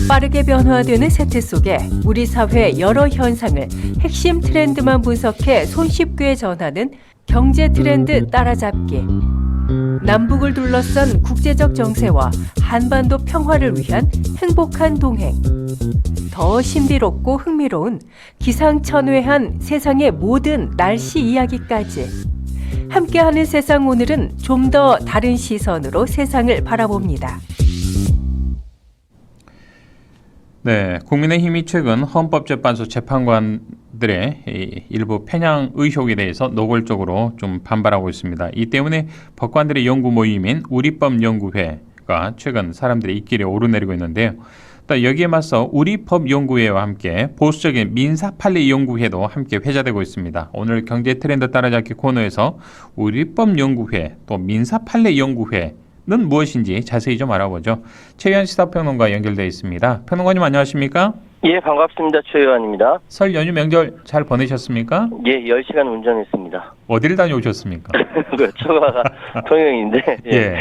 빠르게 변화되는 세태 속에 우리 사회의 여러 현상을 핵심 트렌드만 분석해 손쉽게 전하는 경제 트렌드 따라잡기. 남북을 둘러싼 국제적 정세와 한반도 평화를 위한 행복한 동행. 더 신비롭고 흥미로운 기상천외한 세상의 모든 날씨 이야기까지. 함께하는 세상, 오늘은 좀 더 다른 시선으로 세상을 바라봅니다. 네, 국민의힘이 최근 헌법재판소 재판관들의 일부 편향 의혹에 대해서 노골적으로 좀 반발하고 있습니다. 이 때문에 법관들의 연구 모임인 우리법연구회가 최근 사람들의 입길에 오르내리고 있는데요. 또 여기에 맞서 우리법연구회와 함께 보수적인 민사판례연구회도 함께 회자되고 있습니다. 오늘 경제 트렌드 따라잡기 코너에서 우리법연구회 또 민사판례연구회 는 무엇인지 자세히 좀 알아보죠. 최유한 시사평론가 연결되어 있습니다. 평론가님 안녕하십니까? 예, 반갑습니다. 최유한입니다. 설 연휴 명절 잘 보내셨습니까? 예, 10시간 운전했습니다. 어디를 다녀오셨습니까? 처가가 통영인데 예.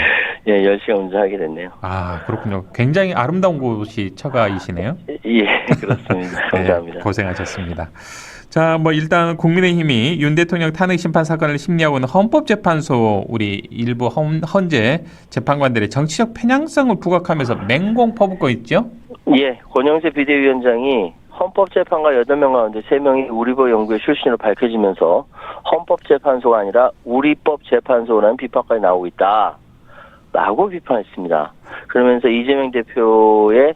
예, 10시간 운전하게 됐네요. 아, 그렇군요. 굉장히 아름다운 곳이 처가이시네요. 예, 그렇습니다. 감사합니다. 네, 고생하셨습니다. 자, 일단 국민의힘이 윤 대통령 탄핵 심판 사건을 심리하고 있는 헌법재판소 우리 일부 헌재 재판관들의 정치적 편향성을 부각하면서 맹공 퍼붓고 있죠? 예, 권영세 비대위원장이 헌법재판관 8명 가운데 3명이 우리법연구회 출신으로 밝혀지면서 헌법재판소가 아니라 우리법재판소라는 비판까지 나오고 있다 라고 비판했습니다. 그러면서 이재명 대표의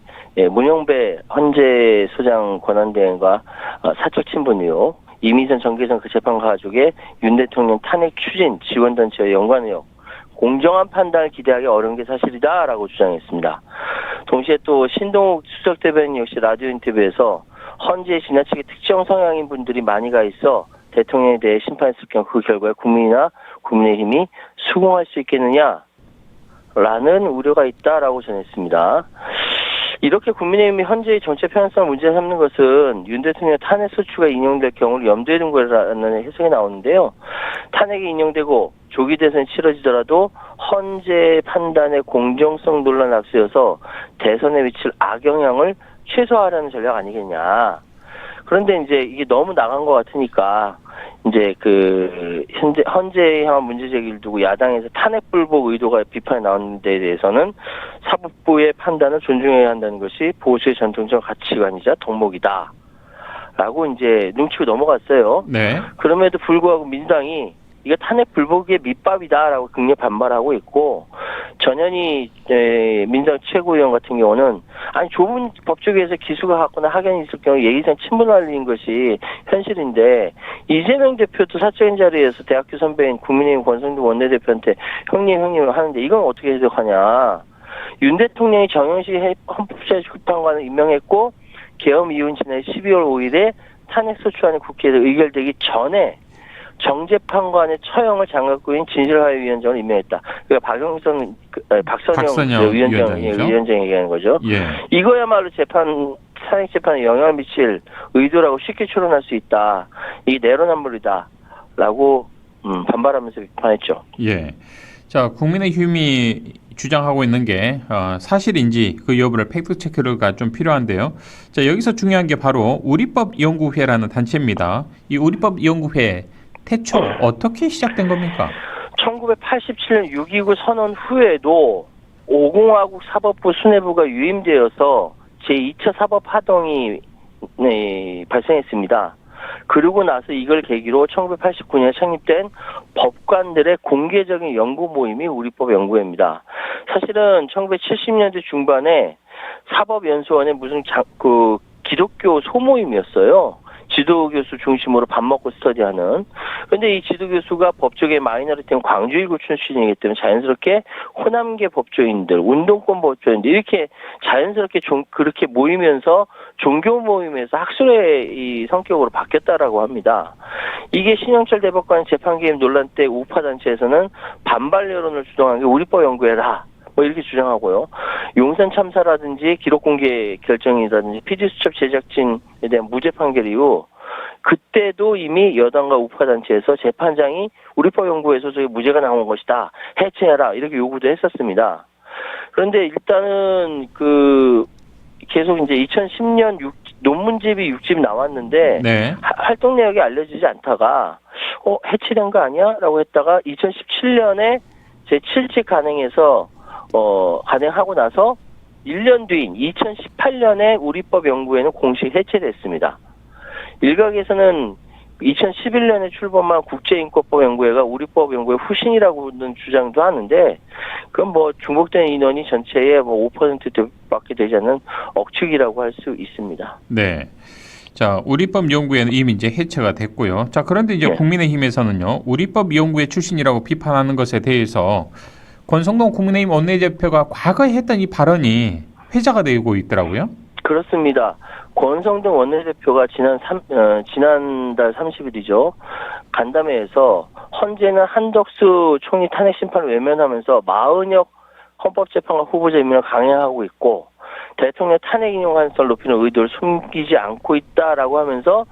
문영배 헌재 소장 권한대행과 사적 친분 의혹, 이미선 정계선 그 재판 가족의 윤 대통령 탄핵 추진 지원단체와 연관 의혹, 공정한 판단을 기대하기 어려운 게 사실이다라고 주장했습니다. 동시에 또 신동욱 수석 대변인 역시 라디오 인터뷰에서 헌재에 지나치게 특정 성향인 분들이 많이 가 있어 대통령에 대해 심판했을 경우 그 결과에 국민이나 국민의힘이 수긍할 수 있겠느냐 라는 우려가 있다라고 전했습니다. 이렇게 국민의힘이 헌재의 정치 편향성을 문제 삼는 것은 윤 대통령 탄핵 소추가 인용될 경우를 염두에 둔 거라는 해석이 나오는데요. 탄핵이 인용되고 조기 대선이 치러지더라도 헌재 판단의 공정성 논란 앞세워서 대선에 미칠 악영향을 최소화하려는 전략 아니겠냐. 그런데 이제 이게 너무 나간 것 같으니까 이제 헌재에 향한 문제 제기를 두고 야당에서 탄핵 불복 의도가 비판이 나온 데 대해서는 사법부의 판단을 존중해야 한다는 것이 보수의 전통적 가치관이자 덕목이다 라고 이제 눈치고 넘어갔어요. 네. 그럼에도 불구하고 민주당이 이거 탄핵 불복의 밑밥이다라고 극력 반발하고 있고, 전현희 민주당 최고위원 같은 경우는 아니 좁은 법조계에서 기수가 갖거나 학연이 있을 경우 예의상 친분을 것이 현실인데 이재명 대표도 사적인 자리에서 대학교 선배인 국민의힘 권성동 원내대표한테 형님 하는데 이건 어떻게 해석하냐. 윤 대통령이 정영식 헌법재판관을 임명했고 계엄 이후 지난 12월 5일에 탄핵 소추안이 국회에서 의결되기 전에 정재판관의 처형을 장악구인 진실화해위원장을 임명했다. 그러니까 박선영 위원장 얘기하는 거죠. 예. 이거야말로 탄핵 재판에 영향을 미칠 의도라고 쉽게 추론할 수 있다. 이게 내로남불이다라고 반발하면서 비판했죠. 예. 자, 국민의힘이 주장하고 있는 게 사실인지 그 여부를 팩트체크가 좀 필요한데요. 자, 여기서 중요한 게 바로 우리법연구회라는 단체입니다. 이 우리법연구회 태초 어떻게 시작된 겁니까? 1987년 6.29 선언 후에도 5공화국 사법부 수뇌부가 유임되어서 제2차 사법화동이 발생했습니다. 그러고 나서 이걸 계기로 1989년에 창립된 법관들의 공개적인 연구 모임이 우리법연구회입니다. 사실은 1970년대 중반에 사법연수원의 무슨 기독교 소모임이었어요. 지도교수 중심으로 밥 먹고 스터디하는. 그런데 이 지도교수가 법조계 마이너리티인 광주일구 출신이기 때문에 자연스럽게 호남계 법조인들, 운동권 법조인들 이렇게 자연스럽게 그렇게 모이면서 종교 모임에서 학술의 이 성격으로 바뀌었다라고 합니다. 이게 신영철 대법관 재판 개입 논란 때 우파 단체에서는 반발 여론을 주동한 게 우리법연구회다. 이렇게 주장하고요. 용산 참사라든지 기록 공개 결정이라든지 PD수첩 제작진에 대한 무죄 판결 이후 그때도 이미 여당과 우파 단체에서 재판장이 우리법연구회 소속의 무죄가 나온 것이다. 해체해라. 이렇게 요구도 했었습니다. 그런데 일단은 계속 이제 2010년 논문집이 6집 나왔는데 네. 활동 내역이 알려지지 않다가 해체된 거 아니야? 라고 했다가 2017년에 제7집 간행해서 간행하고 나서 1년 뒤인 2018년에 우리법 연구회는 공식 해체됐습니다. 일각에서는 2011년에 출범한 국제인권법 연구회가 우리법 연구회 후신이라고는 주장도 하는데 그건 뭐 중복된 인원이 전체의 5%밖에 되지 않는 억측이라고 할 수 있습니다. 네. 자, 우리법 연구회는 이미 이제 해체가 됐고요. 자, 그런데 이제 네. 국민의힘에서는요, 우리법 연구회 출신이라고 비판하는 것에 대해서 권성동 국민의힘 원내대표가 과거에 했던 이 발언이 회자가 되고 있더라고요. 그렇습니다. 권성동 원내대표가 지난달 30일이죠. 간담회에서 헌재는 한덕수 총리 탄핵 심판을 외면하면서 마은혁 헌법재판관 후보자 임명을 강행하고 있고 대통령 탄핵 인용 가능성을 높이는 의도를 숨기지 않고 있다라고 하면서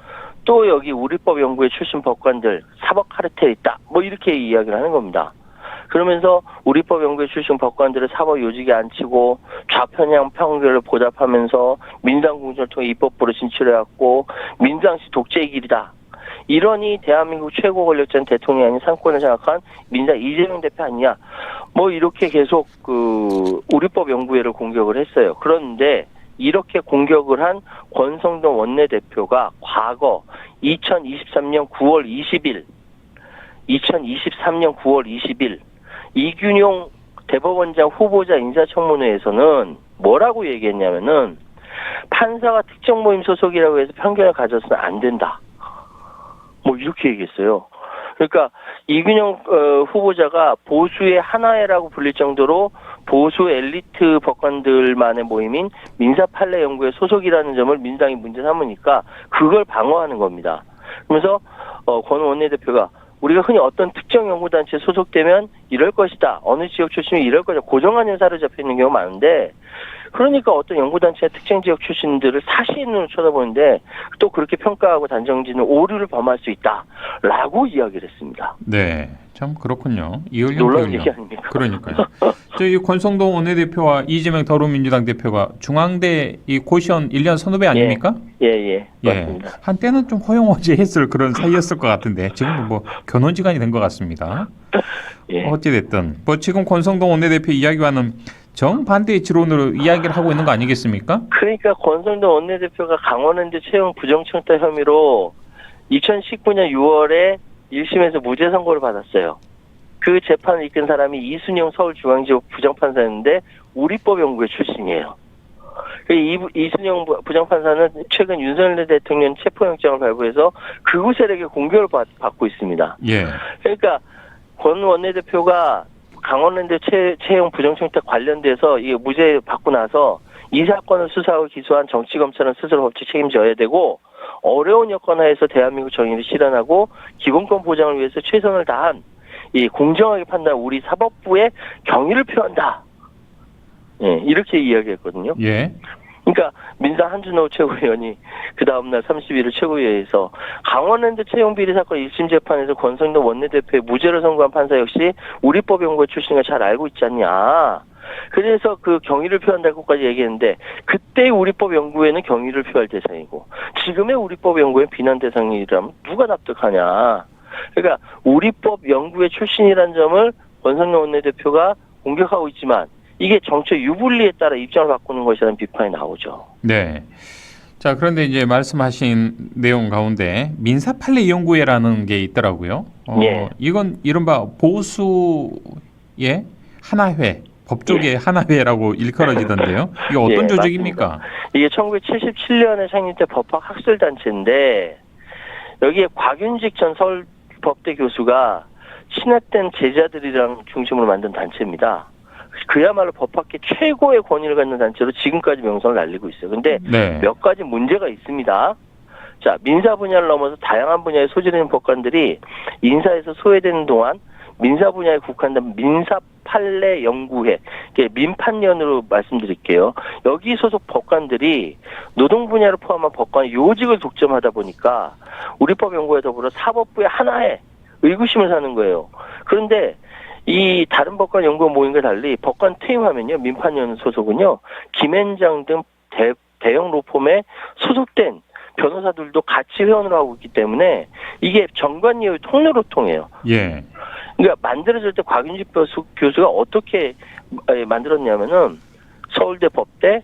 또 여기 우리법 연구회 출신 법관들 사법 카르텔이 있다. 뭐 이렇게 이야기를 하는 겁니다. 그러면서 우리법 연구회 출신 법관들을 사법 요직에 앉히고 좌편향 평결을 보답하면서 민당 공천을 통해 입법부로 진출해왔고 민주당시 독재의 길이다. 이러니 대한민국 최고 권력자는 대통령이 아닌 상권을 장악한 민주당 이재명 대표 아니냐. 뭐 이렇게 계속 우리법 연구회를 공격을 했어요. 그런데 이렇게 공격을 한 권성동 원내대표가 과거 2023년 9월 20일 이균용 대법원장 후보자 인사청문회에서는 뭐라고 얘기했냐면은 판사가 특정 모임 소속이라고 해서 편견을 가져서는 안 된다. 뭐 이렇게 얘기했어요. 그러니까 이균용 후보자가 보수의 하나회라고 불릴 정도로 보수 엘리트 법관들만의 모임인 민사판례 연구회 소속이라는 점을 민주당이 문제 삼으니까 그걸 방어하는 겁니다. 그러면서 권 원내대표가 우리가 흔히 어떤 특정 연구단체에 소속되면 이럴 것이다. 어느 지역 출신이 이럴 것이다. 고정관념 사로잡혀 있는 경우가 많은데 그러니까 어떤 연구단체의 특정 지역 출신들을 사시의 눈으로 쳐다보는데 또 그렇게 평가하고 단정짓는 오류를 범할 수 있다라고 이야기를 했습니다. 네, 참 그렇군요. 놀라운 얘기 아닙니까? 그러니까요. 저희 권성동 원내대표와 이재명 더불어민주당 대표가 중앙대 이 고시원 1년 선후배 아닙니까? 예, 맞습니다. 한때는 좀 허용호재했을 그런 사이였을 것 같은데 지금은 뭐 견원지간이 된 것 같습니다. 예. 어찌됐든 뭐 지금 권성동 원내대표 이야기와는 정반대의 지론으로 이야기를 하고 있는 거 아니겠습니까? 그러니까 권성동 원내대표가 강원랜드 채용 부정청탁 혐의로 2019년 6월에 1심에서 무죄 선고를 받았어요. 그 재판을 이끈 사람이 이순영 서울중앙지법 부장판사였는데 우리법 연구회 출신이에요. 이순영 부장판사는 최근 윤석열 대통령 체포영장을 발부해서 극우 세력의 공격을 받고 있습니다. 예. 그러니까 권 원내대표가 강원랜드 채용 부정청탁 관련돼서 이게 무죄 받고 나서 이 사건을 수사하고 기소한 정치검찰은 스스로 법적 책임져야 되고 어려운 여건 하에서 대한민국 정의를 실현하고 기본권 보장을 위해서 최선을 다한 이 공정하게 판단한 우리 사법부의 경의를 표한다. 예, 이렇게 이야기했거든요. 예. 그러니까 민주당 한준호 최고위원이 그 다음날 31일 최고위에서 강원랜드 채용 비리 사건 1심 재판에서 권성동 원내대표의 무죄를 선고한 판사 역시 우리법 연구회 출신을 잘 알고 있지 않냐. 그래서 그 경의를 표한다고까지 얘기했는데 그때 우리법 연구회는 경의를 표할 대상이고 지금의 우리법 연구회는 비난 대상이라면 누가 납득하냐. 그러니까 우리법 연구회 출신이라는 점을 권성동 원내대표가 공격하고 있지만 이게 정치 유불리에 따라 입장을 바꾸는 것이라는 비판이 나오죠. 네. 자, 그런데 이제 말씀하신 내용 가운데 민사판례 연구회라는 게 있더라고요. 예. 이건 이른바 보수의 하나회, 법조계의 하나회라고 일컬어지던데요. 이게 어떤 예, 조직입니까? 맞습니다. 이게 1977년에 창립된 법학 학술단체인데 여기에 곽윤직 전 서울법대 교수가 신학된 제자들이랑 중심으로 만든 단체입니다. 그야말로 법학계 최고의 권위를 갖는 단체로 지금까지 명성을 날리고 있어요. 근데 네. 몇 가지 문제가 있습니다. 자, 민사 분야를 넘어서 다양한 분야의 소질 있는 법관들이 인사에서 소외되는 동안 민사 분야에 국한된 민사판례 연구회, 민판연으로 말씀드릴게요. 여기 소속 법관들이 노동 분야를 포함한 법관의 요직을 독점하다 보니까 우리법 연구에 더불어 사법부의 하나의 의구심을 사는 거예요. 그런데 이 다른 법관 연구 모임과 달리 법관 퇴임하면요, 민판위원 소속은요, 김앤장 등 대형 로펌에 소속된 변호사들도 같이 회원으로 하고 있기 때문에 이게 정관예우 통로로 통해요. 예. 그러니까 만들어질 때 곽윤식 교수가 어떻게 만들었냐면은 서울대 법대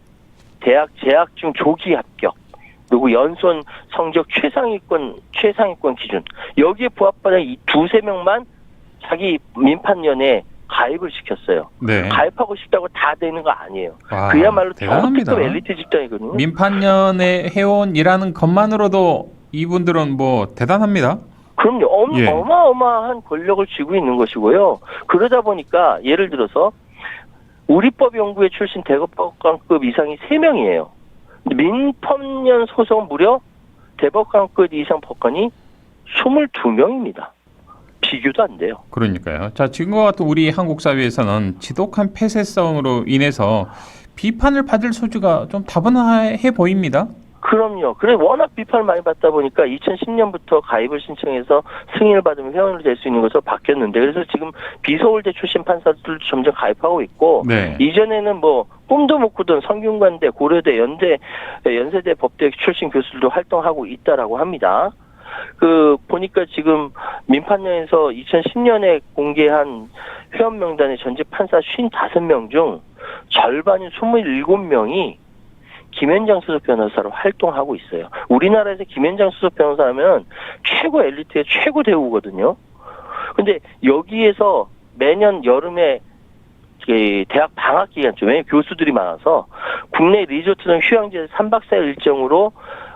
대학 재학 중 조기 합격 그리고 연수원 성적 최상위권 기준 여기에 부합하는 이 두세 명만 자기 민판위원회에 가입을 시켰어요. 네. 가입하고 싶다고 다 되는 거 아니에요. 와, 그야말로 대단합니다. 초특급 엘리트 집단이거든요. 민판위원회 회원이라는 것만으로도 이분들은 뭐 대단합니다. 그럼요. 예. 어마어마한 권력을 쥐고 있는 것이고요. 그러다 보니까 예를 들어서 우리법연구회 출신 대법관급 이상이 3명이에요. 민법년 소속 무려 대법관급 이상 법관이 22명입니다. 비교도 안 돼요. 그러니까요. 자, 지금과 같은 우리 한국 사회에서는 지독한 폐쇄성으로 인해서 비판을 받을 소지가 좀 다분해 보입니다. 그럼요. 그래 워낙 비판을 많이 받다 보니까 2010년부터 가입을 신청해서 승인을 받으면 회원으로 될 수 있는 것으로 바뀌었는데 그래서 지금 비서울대 출신 판사들도 점점 가입하고 있고 네. 이전에는 뭐 꿈도 못 꾸던 성균관대, 고려대, 연세대 법대 출신 교수들도 활동하고 있다라고 합니다. 보니까 지금 민판위에서 2010년에 공개한 회원 명단의 전직 판사 55명 중 절반인 27명이 김앤장 수석 변호사로 활동하고 있어요. 우리나라에서 김앤장 수석 변호사하면 최고 엘리트의 최고 대우거든요. 근데 여기에서 매년 여름에 대학 방학 기간쯤, 왜냐면 교수들이 많아서 국내 리조트는 휴양지 3박 4일 일정으로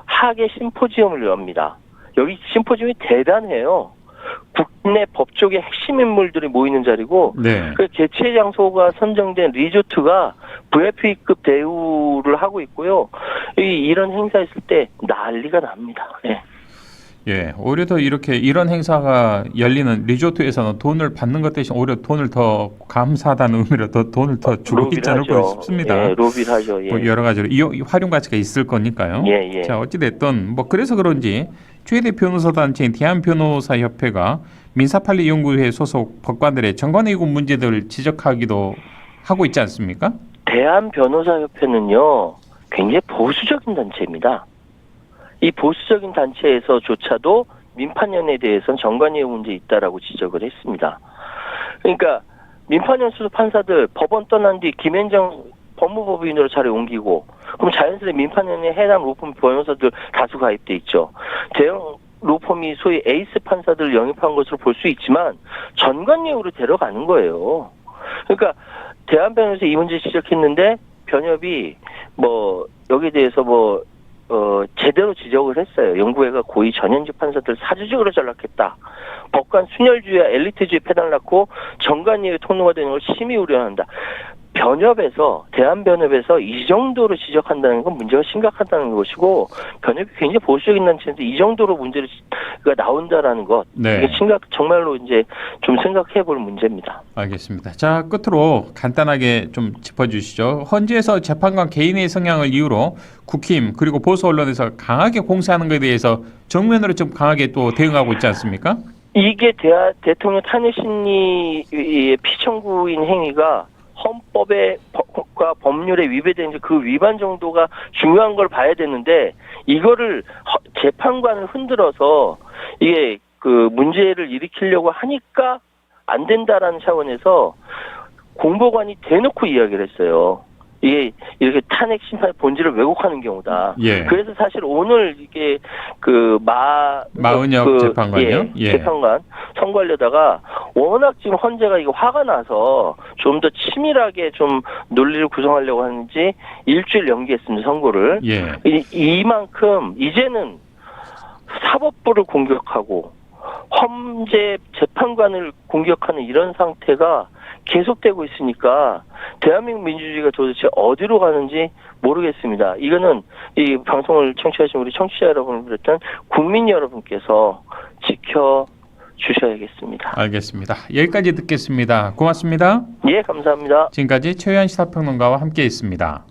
학예 심포지엄을 엽니다. 여기 심포지엄이 대단해요. 국내 법조계 핵심 인물들이 모이는 자리고 네. 그 개최 장소가 선정된 리조트가 VIP급 대우를 하고 있고요. 이런 행사 있을 때 난리가 납니다. 예. 예, 오히려 더 이런 행사가 열리는 리조트에서는 돈을 받는 것 대신 오히려 돈을 더 감사하다는 의미로 더 돈을 더 주고 있지 않을까 싶습니다. 예, 로비를 하죠. 예. 뭐 여러 가지로 이 활용 가치가 있을 거니까요. 예, 예. 자, 어찌 됐든 뭐 그래서 그런지 최대 변호사 단체인 대한변호사협회가 민사판례연구회 소속 법관들의 정관예우 문제들을 지적하기도 하고 있지 않습니까? 대한변호사협회는요, 굉장히 보수적인 단체입니다. 이 보수적인 단체에서조차도 민판위원회에 대해서는 정관예우 문제 있다라고 지적을 했습니다. 그러니까 민판위원 수석 판사들 법원 떠난 뒤 김앤장 법무법인으로 자리 옮기고 그럼 자연스레 민판위원회 해당 로펌 변호사들 다수 가입돼 있죠. 대형 로펌이 소위 에이스 판사들을 영입한 것으로 볼 수 있지만 전관예우로 데려가는 거예요. 그러니까 대한변호사 이 문제 지적했는데 변협이 뭐 여기에 대해서 제대로 지적을 했어요. 연구회가 고위 전현직 판사들 사주적으로 전락했다. 법관 순혈주의와 엘리트주의 패단을 낳고 정관예우 통로가 되는 걸 심히 우려한다. 대한변협에서 이 정도로 지적한다는 건 문제가 심각하다는 것이고 변협이 굉장히 보수적인 단체인데 이 정도로 문제가 나온다라는 것 네. 이게 정말로 이제 좀 생각해 볼 문제입니다. 알겠습니다. 자, 끝으로 간단하게 좀 짚어주시죠. 헌재에서 재판관 개인의 성향을 이유로 국힘 그리고 보수 언론에서 강하게 공세하는 것에 대해서 정면으로 좀 강하게 또 대응하고 있지 않습니까? 이게 대통령 탄핵 심리의 피청구인 행위가 헌법과 법률에 위배되는지 그 위반 정도가 중요한 걸 봐야 되는데 이거를 재판관을 흔들어서 이게 문제를 일으키려고 하니까 안 된다라는 차원에서 공보관이 대놓고 이야기를 했어요. 이게 이렇게 탄핵 심판의 본질을 왜곡하는 경우다. 예. 그래서 사실 오늘 이게 마은혁 재판관이요? 예. 재판관 선고하려다가 워낙 지금 헌재가 이거 화가 나서 좀 더 치밀하게 좀 논리를 구성하려고 하는지 일주일 연기했습니다. 선고를. 예. 이만큼 이제는 사법부를 공격하고 헌재 재판관을 공격하는 이런 상태가 계속되고 있으니까 대한민국 민주주의가 도대체 어디로 가는지 모르겠습니다. 이거는 이 방송을 청취하신 우리 청취자 여러분을 비롯한 국민 여러분께서 지켜주셔야겠습니다. 알겠습니다. 여기까지 듣겠습니다. 고맙습니다. 예, 감사합니다. 지금까지 최유한 시사평론가와 함께했습니다.